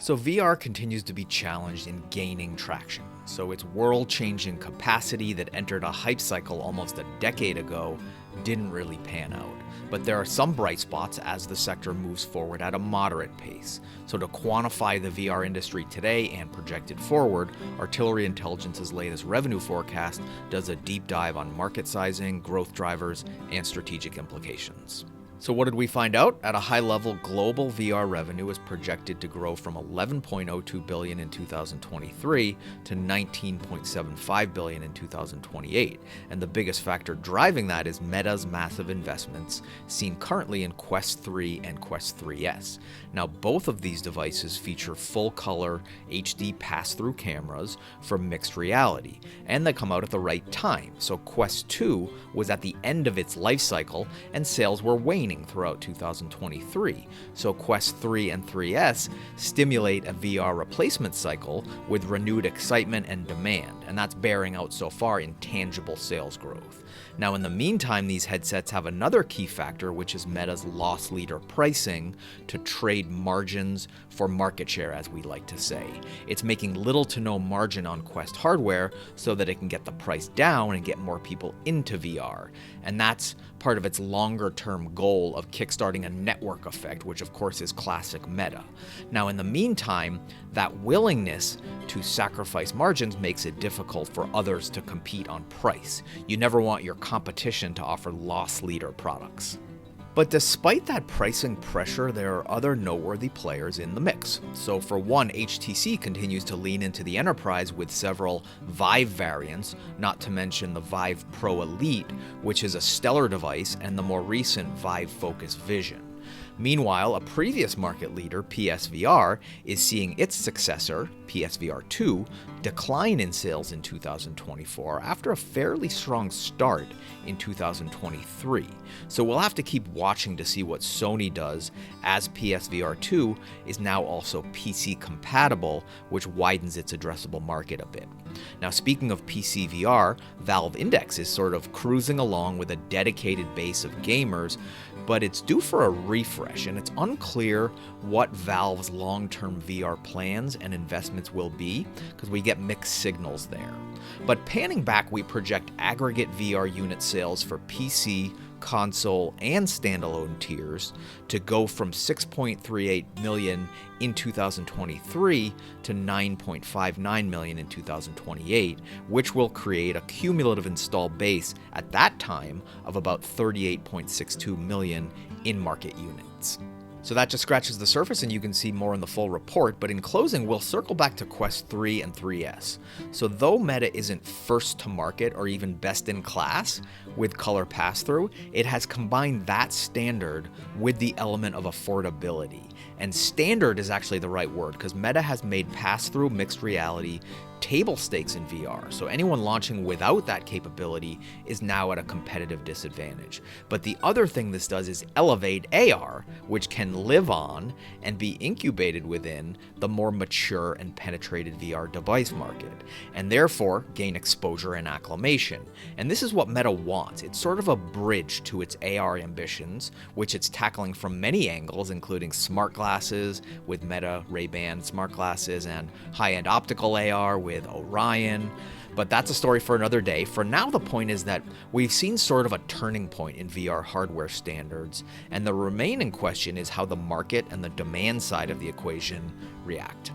So VR continues to be challenged in gaining traction. So its world-changing capacity that entered a hype cycle almost a decade ago didn't really pan out. But there are some bright spots as the sector moves forward at a moderate pace. So to quantify the VR industry today and project it forward, Artillery Intelligence's latest revenue forecast does a deep dive on market sizing, growth drivers, and strategic implications. So what did we find out? At a high level, global VR revenue is projected to grow from $11.02 billion in 2023 to $19.75 billion in 2028. And the biggest factor driving that is Meta's massive investments seen currently in Quest 3 and Quest 3S. Now, both of these devices feature full-color HD pass-through cameras for mixed reality, and they come out at the right time. So Quest 2 was at the end of its life cycle, and sales were waning throughout 2023. So Quest 3 and 3S stimulate a VR replacement cycle with renewed excitement and demand, and that's bearing out so far in tangible sales growth. Now, in the meantime, these headsets have another key factor, which is Meta's loss leader pricing to trade margins for market share, as we like to say. It's making little to no margin on Quest hardware so that it can get the price down and get more people into VR. And that's part of its longer-term goal of kickstarting a network effect, which of course is classic Meta. Now, in the meantime, that willingness to sacrifice margins makes it difficult for others to compete on price. You never want your competition to offer loss leader products. But despite that pricing pressure, there are other noteworthy players in the mix. So for one, HTC continues to lean into the enterprise with several Vive variants, not to mention the Vive Pro Elite, which is a stellar device, and the more recent Vive Focus Vision. Meanwhile, a previous market leader, PSVR, is seeing its successor, PSVR 2, decline in sales in 2024 after a fairly strong start in 2023. So we'll have to keep watching to see what Sony does, as PSVR 2 is now also PC compatible, which widens its addressable market a bit. Now, speaking of PC VR, Valve Index is sort of cruising along with a dedicated base of gamers, but it's due for a refresh, and it's unclear what Valve's long-term VR plans and investments will be, because we get mixed signals there. But panning back, we project aggregate VR unit sales for PC, console, and standalone tiers to go from 6.38 million in 2023 to 9.59 million in 2028, which will create a cumulative installed base at that time of about 38.62 million in-market units. So that just scratches the surface, and you can see more in the full report, but in closing, we'll circle back to Quest 3 and 3S. So though Meta isn't first to market or even best in class with color pass-through, it has combined that standard with the element of affordability. And standard is actually the right word, because Meta has made pass-through mixed reality table stakes in VR, so anyone launching without that capability is now at a competitive disadvantage. But the other thing this does is elevate AR, which can live on and be incubated within the more mature and penetrated VR device market, and therefore gain exposure and acclamation. And this is what Meta wants. It's sort of a bridge to its AR ambitions, which it's tackling from many angles, including smart glasses with Meta Ray-Ban smart glasses and high-end optical AR with Orion, but that's a story for another day. For now, the point is that we've seen sort of a turning point in VR hardware standards, and the remaining question is how the market and the demand side of the equation react.